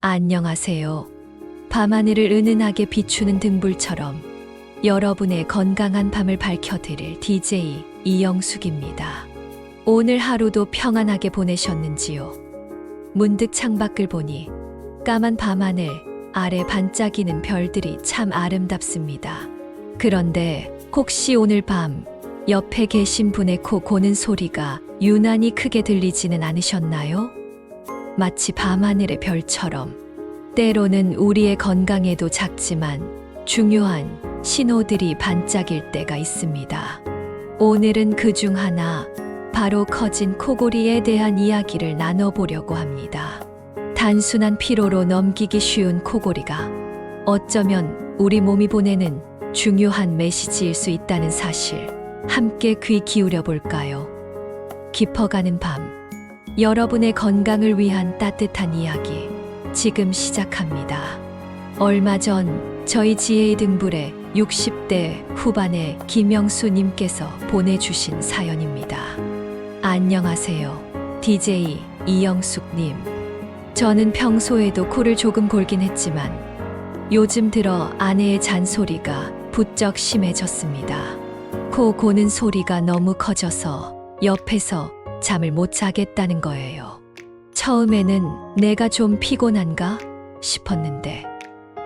안녕하세요. 밤하늘을 은은하게 비추는 등불처럼 여러분의 건강한 밤을 밝혀드릴 DJ 이영숙입니다. 오늘 하루도 평안하게 보내셨는지요? 문득 창밖을 보니 까만 밤하늘 아래 반짝이는 별들이 참 아름답습니다. 그런데 혹시 오늘 밤 옆에 계신 분의 코 고는 소리가 유난히 크게 들리지는 않으셨나요? 마치 밤하늘의 별처럼 때로는 우리의 건강에도 작지만 중요한 신호들이 반짝일 때가 있습니다. 오늘은 그중 하나, 바로 커진 코골이에 대한 이야기를 나눠보려고 합니다. 단순한 피로로 넘기기 쉬운 코골이가 어쩌면 우리 몸이 보내는 중요한 메시지일 수 있다는 사실, 함께 귀 기울여 볼까요? 깊어가는 밤, 여러분의 건강을 위한 따뜻한 이야기 지금 시작합니다. 얼마 전 저희 지혜의 등불에 60대 후반의 김영수 님께서 보내주신 사연입니다. 안녕하세요. DJ 이영숙 님. 저는 평소에도 코를 조금 골긴 했지만 요즘 들어 아내의 잔소리가 부쩍 심해졌습니다. 코 고는 소리가 너무 커져서 옆에서 잠을 못 자겠다는 거예요. 처음에는 내가 좀 피곤한가 싶었는데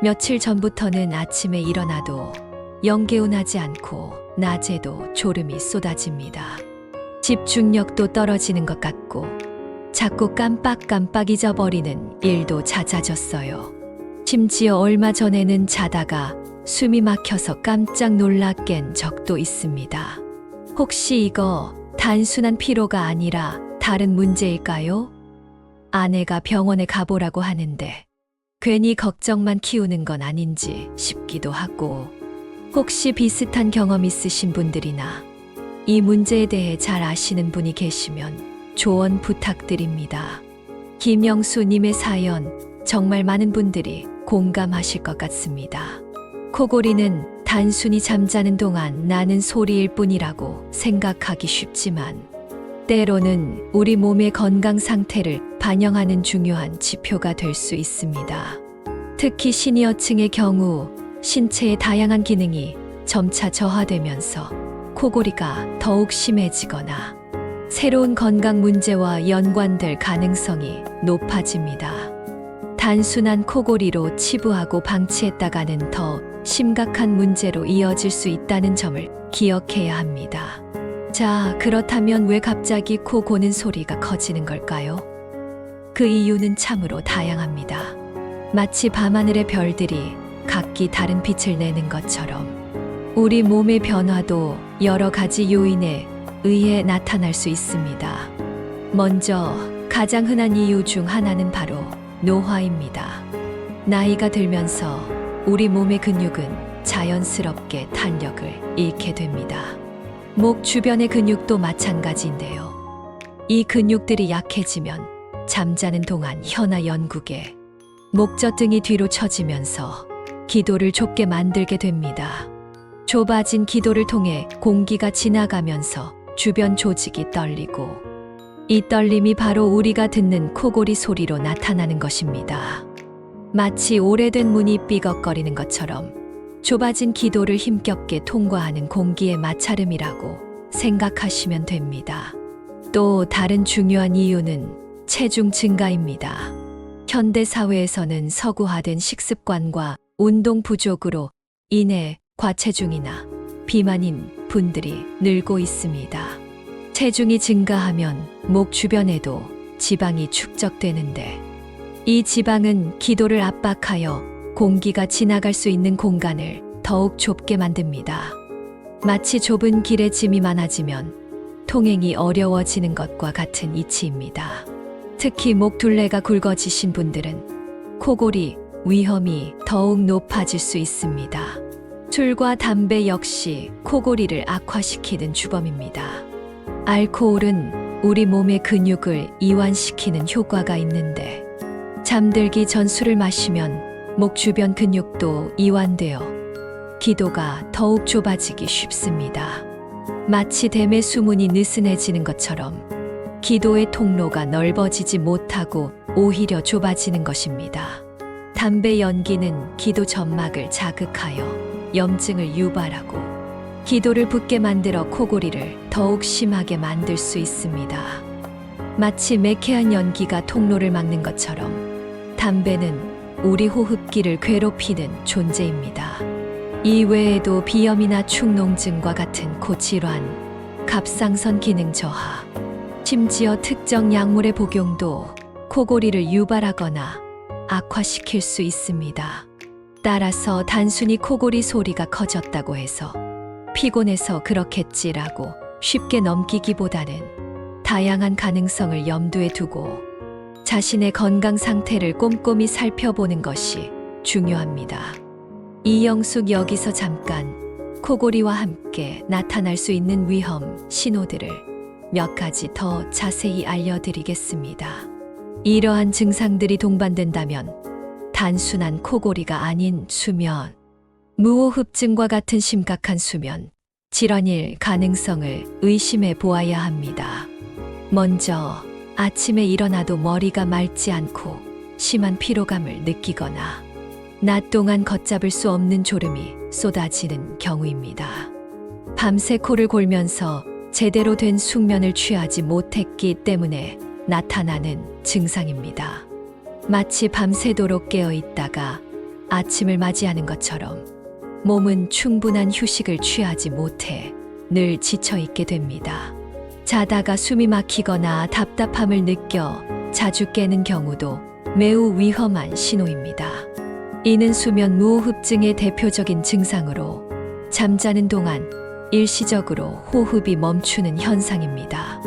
며칠 전부터는 아침에 일어나도 영 개운하지 않고 낮에도 졸음이 쏟아집니다. 집중력도 떨어지는 것 같고 자꾸 깜빡깜빡 잊어버리는 일도 잦아졌어요. 심지어 얼마 전에는 자다가 숨이 막혀서 깜짝 놀라 깬 적도 있습니다. 혹시 이거 단순한 피로가 아니라 다른 문제일까요? 아내가 병원에 가보라고 하는데 괜히 걱정만 키우는 건 아닌지 싶기도 하고, 혹시 비슷한 경험 있으신 분들이나 이 문제에 대해 잘 아시는 분이 계시면 조언 부탁드립니다. 김영수 님의 사연, 정말 많은 분들이 공감하실 것 같습니다. 코골이는 단순히 잠자는 동안 나는 소리일 뿐이라고 생각하기 쉽지만 때로는 우리 몸의 건강 상태를 반영하는 중요한 지표가 될 수 있습니다. 특히 시니어층의 경우 신체의 다양한 기능이 점차 저하되면서 코골이가 더욱 심해지거나 새로운 건강 문제와 연관될 가능성이 높아집니다. 단순한 코골이로 치부하고 방치했다가는 더 심각한 문제로 이어질 수 있다는 점을 기억해야 합니다. 자, 그렇다면 왜 갑자기 코 고는 소리가 커지는 걸까요? 그 이유는 참으로 다양합니다. 마치 밤하늘의 별들이 각기 다른 빛을 내는 것처럼 우리 몸의 변화도 여러 가지 요인에 의해 나타날 수 있습니다. 먼저 가장 흔한 이유 중 하나는 바로 노화입니다. 나이가 들면서 우리 몸의 근육은 자연스럽게 탄력을 잃게 됩니다. 목 주변의 근육도 마찬가지인데요. 이 근육들이 약해지면 잠자는 동안 혀나 연국에, 목젖 등이 뒤로 처지면서 기도를 좁게 만들게 됩니다. 좁아진 기도를 통해 공기가 지나가면서 주변 조직이 떨리고, 이 떨림이 바로 우리가 듣는 코골이 소리로 나타나는 것입니다. 마치 오래된 문이 삐걱거리는 것처럼 좁아진 기도를 힘겹게 통과하는 공기의 마찰음이라고 생각하시면 됩니다. 또 다른 중요한 이유는 체중 증가입니다. 현대 사회에서는 서구화된 식습관과 운동 부족으로 인해 과체중이나 비만인 분들이 늘고 있습니다. 체중이 증가하면 목 주변에도 지방이 축적되는데 이 지방은 기도를 압박하여 공기가 지나갈 수 있는 공간을 더욱 좁게 만듭니다. 마치 좁은 길에 짐이 많아지면 통행이 어려워지는 것과 같은 이치입니다. 특히 목 둘레가 굵어지신 분들은 코골이 위험이 더욱 높아질 수 있습니다. 술과 담배 역시 코골이를 악화시키는 주범입니다. 알코올은 우리 몸의 근육을 이완시키는 효과가 있는데 잠들기 전 술을 마시면 목 주변 근육도 이완되어 기도가 더욱 좁아지기 쉽습니다. 마치 댐의 수문이 느슨해지는 것처럼 기도의 통로가 넓어지지 못하고 오히려 좁아지는 것입니다. 담배 연기는 기도 점막을 자극하여 염증을 유발하고 기도를 붓게 만들어 코골이를 더욱 심하게 만들 수 있습니다. 마치 매캐한 연기가 통로를 막는 것처럼 담배는 우리 호흡기를 괴롭히는 존재입니다. 이 외에도 비염이나 축농증과 같은 고질환, 갑상선 기능 저하, 심지어 특정 약물의 복용도 코골이를 유발하거나 악화시킬 수 있습니다. 따라서 단순히 코골이 소리가 커졌다고 해서 피곤해서 그렇겠지라고 쉽게 넘기기보다는 다양한 가능성을 염두에 두고 자신의 건강 상태를 꼼꼼히 살펴보는 것이 중요합니다. 이영숙 여기서 잠깐 코골이와 함께 나타날 수 있는 위험 신호들을 몇 가지 더 자세히 알려드리겠습니다. 이러한 증상들이 동반된다면 단순한 코골이가 아닌 수면, 무호흡증과 같은 심각한 수면 질환일 가능성을 의심해 보아야 합니다. 먼저 아침에 일어나도 머리가 맑지 않고 심한 피로감을 느끼거나 낮 동안 걷잡을 수 없는 졸음이 쏟아지는 경우입니다. 밤새 코를 골면서 제대로 된 숙면을 취하지 못했기 때문에 나타나는 증상입니다. 마치 밤새도록 깨어 있다가 아침을 맞이하는 것처럼 몸은 충분한 휴식을 취하지 못해 늘 지쳐 있게 됩니다. 자다가 숨이 막히거나 답답함을 느껴 자주 깨는 경우도 매우 위험한 신호입니다. 이는 수면 무호흡증의 대표적인 증상으로 잠자는 동안 일시적으로 호흡이 멈추는 현상입니다.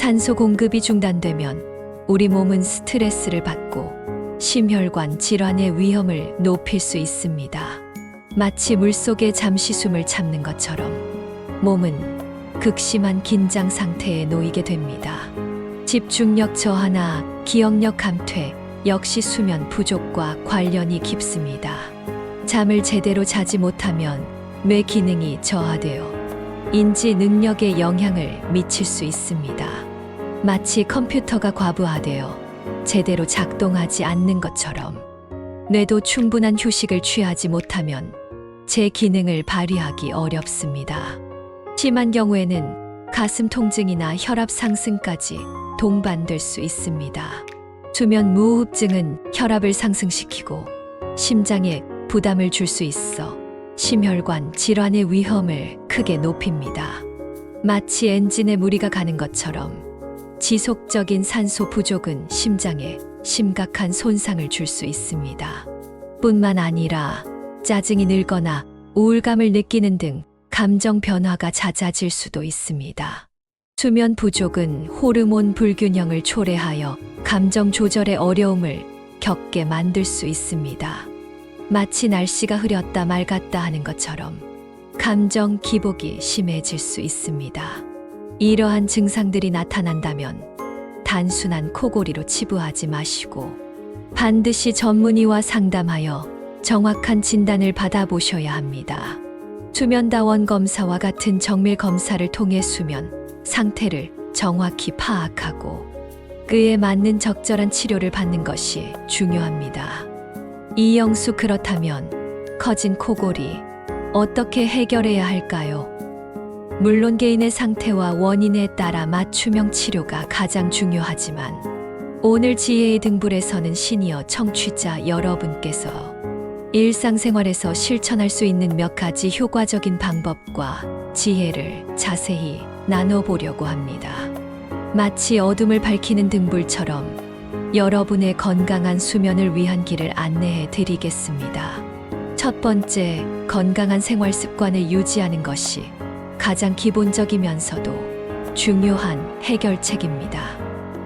산소 공급이 중단되면 우리 몸은 스트레스를 받고 심혈관 질환의 위험을 높일 수 있습니다. 마치 물속에 잠시 숨을 참는 것처럼 몸은 극심한 긴장 상태에 놓이게 됩니다. 집중력 저하나 기억력 감퇴 역시 수면 부족과 관련이 깊습니다. 잠을 제대로 자지 못하면 뇌 기능이 저하되어 인지 능력에 영향을 미칠 수 있습니다. 마치 컴퓨터가 과부하되어 제대로 작동하지 않는 것처럼 뇌도 충분한 휴식을 취하지 못하면 제 기능을 발휘하기 어렵습니다. 심한 경우에는 가슴 통증이나 혈압 상승까지 동반될 수 있습니다. 수면 무호흡증은 혈압을 상승시키고 심장에 부담을 줄 수 있어 심혈관 질환의 위험을 크게 높입니다. 마치 엔진에 무리가 가는 것처럼 지속적인 산소 부족은 심장에 심각한 손상을 줄 수 있습니다. 뿐만 아니라 짜증이 늘거나 우울감을 느끼는 등 감정 변화가 잦아질 수도 있습니다. 수면 부족은 호르몬 불균형을 초래하여 감정 조절의 어려움을 겪게 만들 수 있습니다. 마치 날씨가 흐렸다 맑았다 하는 것처럼 감정 기복이 심해질 수 있습니다. 이러한 증상들이 나타난다면 단순한 코골이로 치부하지 마시고 반드시 전문의와 상담하여 정확한 진단을 받아보셔야 합니다. 수면다원 검사와 같은 정밀 검사를 통해 수면 상태를 정확히 파악하고 그에 맞는 적절한 치료를 받는 것이 중요합니다. 이영수, 그렇다면 커진 코골이 어떻게 해결해야 할까요? 물론 개인의 상태와 원인에 따라 맞춤형 치료가 가장 중요하지만 오늘 지혜의 등불에서는 시니어 청취자 여러분께서 일상생활에서 실천할 수 있는 몇 가지 효과적인 방법과 지혜를 자세히 나눠보려고 합니다. 마치 어둠을 밝히는 등불처럼 여러분의 건강한 수면을 위한 길을 안내해 드리겠습니다. 첫 번째, 건강한 생활 습관을 유지하는 것이 가장 기본적이면서도 중요한 해결책입니다.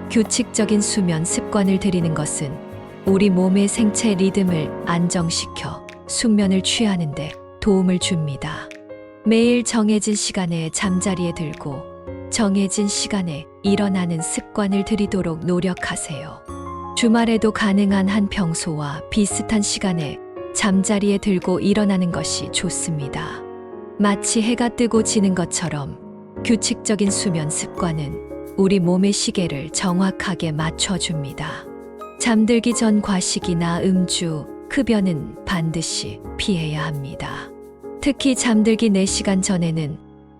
규칙적인 수면 습관을 들이는 것은 우리 몸의 생체 리듬을 안정시켜 숙면을 취하는 데 도움을 줍니다. 매일 정해진 시간에 잠자리에 들고 정해진 시간에 일어나는 습관을 들이도록 노력하세요. 주말에도 가능한 한 평소와 비슷한 시간에 잠자리에 들고 일어나는 것이 좋습니다. 마치 해가 뜨고 지는 것처럼 규칙적인 수면 습관은 우리 몸의 시계를 정확하게 맞춰줍니다. 잠들기 전 과식이나 음주, 흡연은 반드시 피해야 합니다. 특히 잠들기 4시간 전에는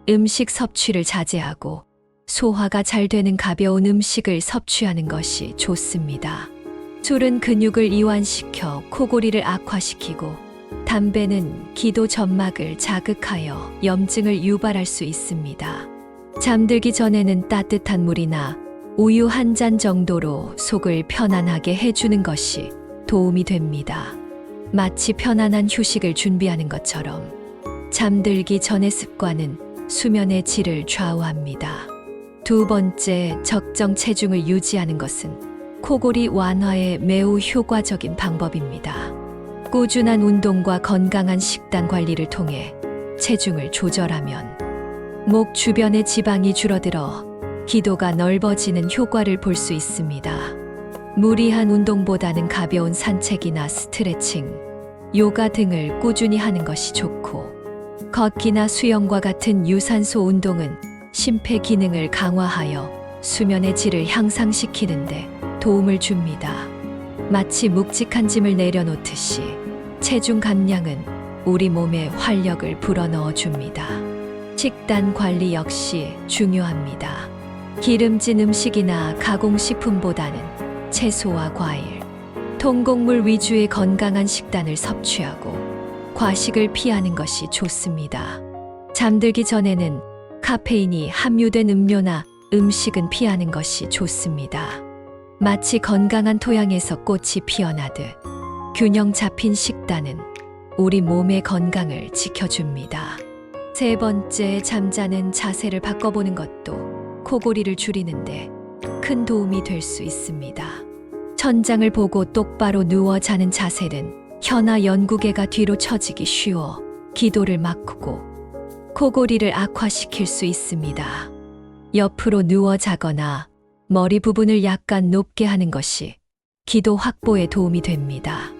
음식 섭취를 자제하고 소화가 잘 되는 가벼운 음식을 섭취하는 것이 좋습니다. 술은 근육을 이완시켜 코골이를 악화시키고 담배는 기도 점막을 자극하여 염증을 유발할 수 있습니다. 잠들기 전에는 따뜻한 물이나 우유 한 잔 정도로 속을 편안하게 해주는 것이 도움이 됩니다. 마치 편안한 휴식을 준비하는 것처럼 잠들기 전의 습관은 수면의 질을 좌우합니다. 2번째, 적정 체중을 유지하는 것은 코골이 완화에 매우 효과적인 방법입니다. 꾸준한 운동과 건강한 식단 관리를 통해 체중을 조절하면 목 주변의 지방이 줄어들어 기도가 넓어지는 효과를 볼 수 있습니다. 무리한 운동보다는 가벼운 산책이나 스트레칭, 요가 등을 꾸준히 하는 것이 좋고, 걷기나 수영과 같은 유산소 운동은 심폐 기능을 강화하여 수면의 질을 향상시키는데 도움을 줍니다. 마치 묵직한 짐을 내려놓듯이 체중 감량은 우리 몸에 활력을 불어넣어 줍니다. 식단 관리 역시 중요합니다. 기름진 음식이나 가공식품보다는 채소와 과일, 통곡물 위주의 건강한 식단을 섭취하고 과식을 피하는 것이 좋습니다. 잠들기 전에는 카페인이 함유된 음료나 음식은 피하는 것이 좋습니다. 마치 건강한 토양에서 꽃이 피어나듯 균형 잡힌 식단은 우리 몸의 건강을 지켜줍니다. 3번째, 잠자는 자세를 바꿔보는 것도 코골이를 줄이는데 큰 도움이 될 수 있습니다. 천장을 보고 똑바로 누워 자는 자세는 혀나 연구개가 뒤로 처지기 쉬워 기도를 막고 코골이를 악화시킬 수 있습니다. 옆으로 누워 자거나 머리 부분을 약간 높게 하는 것이 기도 확보에 도움이 됩니다.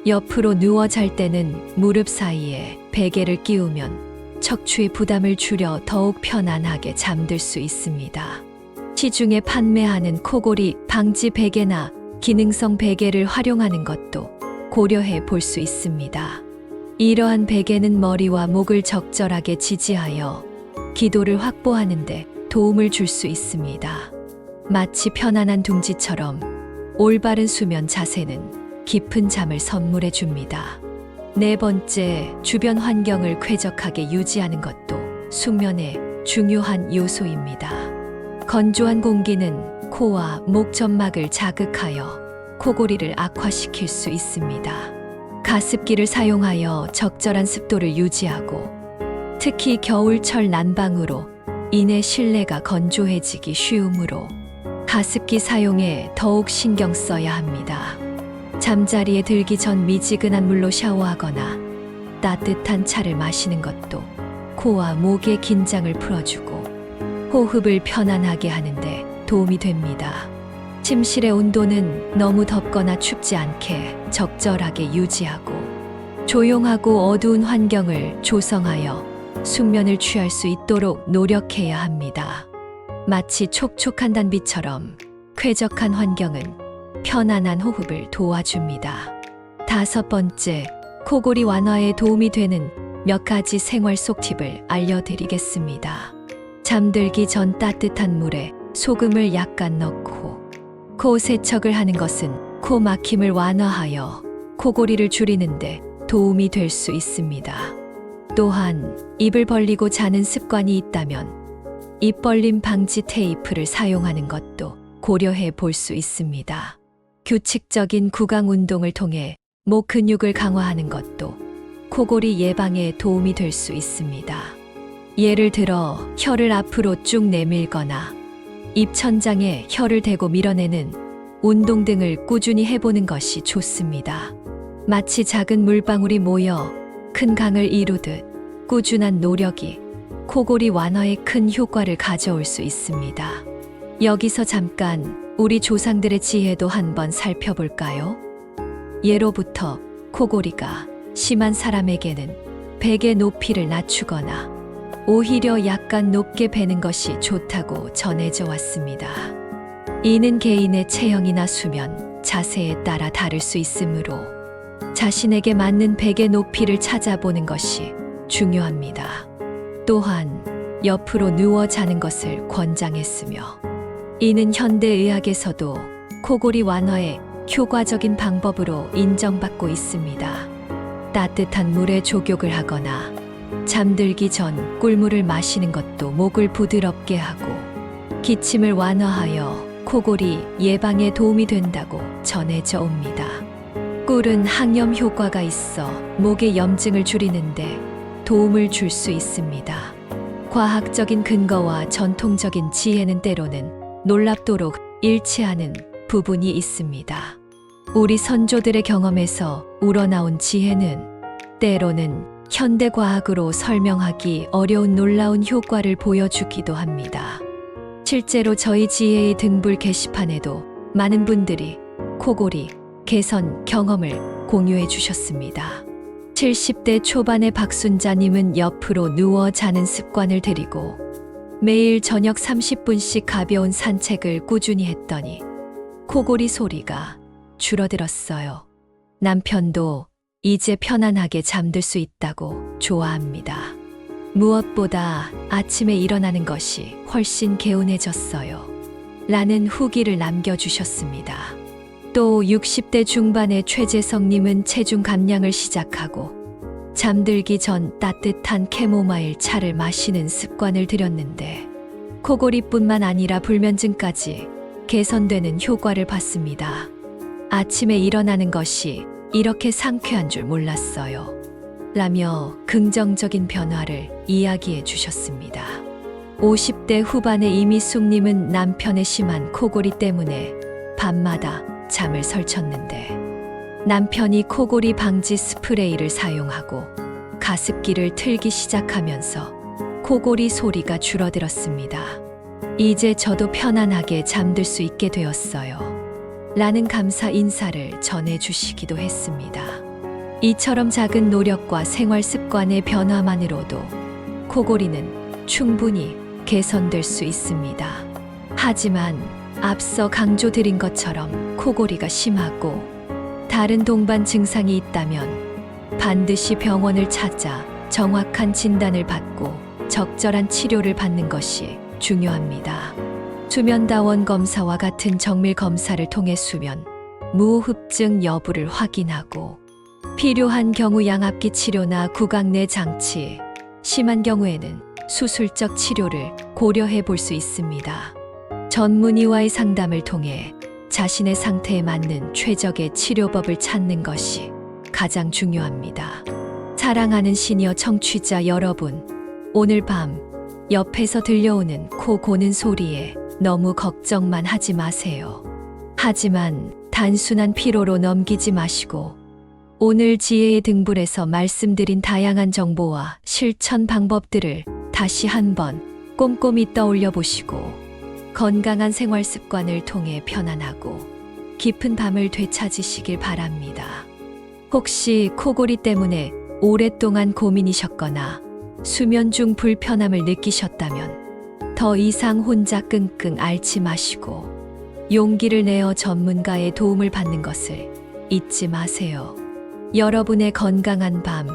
옆으로 누워 잘 때는 무릎 사이에 베개를 끼우면 척추의 부담을 줄여 더욱 편안하게 잠들 수 있습니다. 시중에 판매하는 코골이 방지 베개나 기능성 베개를 활용하는 것도 고려해 볼 수 있습니다. 이러한 베개는 머리와 목을 적절하게 지지하여 기도를 확보하는 데 도움을 줄 수 있습니다. 마치 편안한 둥지처럼 올바른 수면 자세는 깊은 잠을 선물해 줍니다. 4번째, 주변 환경을 쾌적하게 유지하는 것도 숙면의 중요한 요소입니다. 건조한 공기는 코와 목 점막을 자극하여 코골이를 악화시킬 수 있습니다. 가습기를 사용하여 적절한 습도를 유지하고 특히 겨울철 난방으로 인해 실내가 건조해지기 쉬우므로 가습기 사용에 더욱 신경 써야 합니다. 잠자리에 들기 전 미지근한 물로 샤워하거나 따뜻한 차를 마시는 것도 코와 목의 긴장을 풀어주고 호흡을 편안하게 하는데 도움이 됩니다. 침실의 온도는 너무 덥거나 춥지 않게 적절하게 유지하고 조용하고 어두운 환경을 조성하여 숙면을 취할 수 있도록 노력해야 합니다. 마치 촉촉한 단비처럼 쾌적한 환경은 편안한 호흡을 도와줍니다. 5번째, 코골이 완화에 도움이 되는 몇 가지 생활 속 팁을 알려드리겠습니다. 잠들기 전 따뜻한 물에 소금을 약간 넣고 코 세척을 하는 것은 코 막힘을 완화하여 코골이를 줄이는데 도움이 될 수 있습니다. 또한 입을 벌리고 자는 습관이 있다면 입 벌림 방지 테이프를 사용하는 것도 고려해 볼 수 있습니다. 규칙적인 구강 운동을 통해 목 근육을 강화하는 것도 코골이 예방에 도움이 될 수 있습니다. 예를 들어 혀를 앞으로 쭉 내밀거나 입 천장에 혀를 대고 밀어내는 운동 등을 꾸준히 해보는 것이 좋습니다. 마치 작은 물방울이 모여 큰 강을 이루듯 꾸준한 노력이 코골이 완화에 큰 효과를 가져올 수 있습니다. 여기서 잠깐 우리 조상들의 지혜도 한번 살펴볼까요? 예로부터 코골이가 심한 사람에게는 베개 높이를 낮추거나 오히려 약간 높게 베는 것이 좋다고 전해져 왔습니다. 이는 개인의 체형이나 수면, 자세에 따라 다를 수 있으므로 자신에게 맞는 베개 높이를 찾아보는 것이 중요합니다. 또한 옆으로 누워 자는 것을 권장했으며, 이는 현대의학에서도 코골이 완화의 효과적인 방법으로 인정받고 있습니다. 따뜻한 물에 족욕을 하거나 잠들기 전 꿀물을 마시는 것도 목을 부드럽게 하고 기침을 완화하여 코골이 예방에 도움이 된다고 전해져 옵니다. 꿀은 항염 효과가 있어 목의 염증을 줄이는데 도움을 줄 수 있습니다. 과학적인 근거와 전통적인 지혜는 때로는 놀랍도록 일치하는 부분이 있습니다. 우리 선조들의 경험에서 우러나온 지혜는 때로는 현대과학으로 설명하기 어려운 놀라운 효과를 보여주기도 합니다. 실제로 저희 지혜의 등불 게시판에도 많은 분들이 코골이 개선 경험을 공유해 주셨습니다. 70대 초반의 박순자님은 옆으로 누워 자는 습관을 들이고 매일 저녁 30분씩 가벼운 산책을 꾸준히 했더니 코골이 소리가 줄어들었어요. 남편도 이제 편안하게 잠들 수 있다고 좋아합니다. 무엇보다 아침에 일어나는 것이 훨씬 개운해졌어요. 라는 후기를 남겨주셨습니다. 또 60대 중반의 최재성님은 체중 감량을 시작하고 잠들기 전 따뜻한 캐모마일 차를 마시는 습관을 들였는데 코골이뿐만 아니라 불면증까지 개선되는 효과를 봤습니다. 아침에 일어나는 것이 이렇게 상쾌한 줄 몰랐어요. 라며 긍정적인 변화를 이야기해 주셨습니다. 50대 후반의 이미숙님은 남편의 심한 코골이 때문에 밤마다 잠을 설쳤는데 남편이 코골이 방지 스프레이를 사용하고 가습기를 틀기 시작하면서 코골이 소리가 줄어들었습니다. 이제 저도 편안하게 잠들 수 있게 되었어요. 라는 감사 인사를 전해주시기도 했습니다. 이처럼 작은 노력과 생활 습관의 변화만으로도 코골이는 충분히 개선될 수 있습니다. 하지만 앞서 강조드린 것처럼 코골이가 심하고 다른 동반 증상이 있다면 반드시 병원을 찾아 정확한 진단을 받고 적절한 치료를 받는 것이 중요합니다. 수면다원 검사와 같은 정밀 검사를 통해 수면, 무호흡증 여부를 확인하고 필요한 경우 양압기 치료나 구강내 장치, 심한 경우에는 수술적 치료를 고려해 볼 수 있습니다. 전문의와의 상담을 통해 자신의 상태에 맞는 최적의 치료법을 찾는 것이 가장 중요합니다. 사랑하는 시니어 청취자 여러분, 오늘 밤 옆에서 들려오는 코 고는 소리에 너무 걱정만 하지 마세요. 하지만 단순한 피로로 넘기지 마시고 오늘 지혜의 등불에서 말씀드린 다양한 정보와 실천 방법들을 다시 한번 꼼꼼히 떠올려 보시고 건강한 생활 습관을 통해 편안하고 깊은 밤을 되찾으시길 바랍니다. 혹시 코골이 때문에 오랫동안 고민이셨거나 수면 중 불편함을 느끼셨다면 더 이상 혼자 끙끙 앓지 마시고 용기를 내어 전문가의 도움을 받는 것을 잊지 마세요. 여러분의 건강한 밤,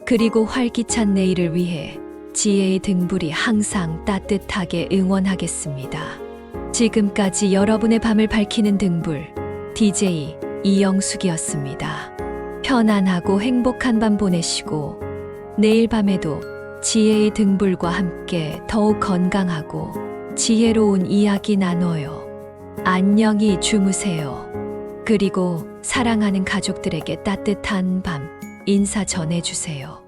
그리고 활기찬 내일을 위해 지혜의 등불이 항상 따뜻하게 응원하겠습니다. 지금까지 여러분의 밤을 밝히는 등불, DJ 이영숙이었습니다. 편안하고 행복한 밤 보내시고 내일 밤에도 지혜의 등불과 함께 더욱 건강하고 지혜로운 이야기 나눠요. 안녕히 주무세요. 그리고 사랑하는 가족들에게 따뜻한 밤 인사 전해주세요.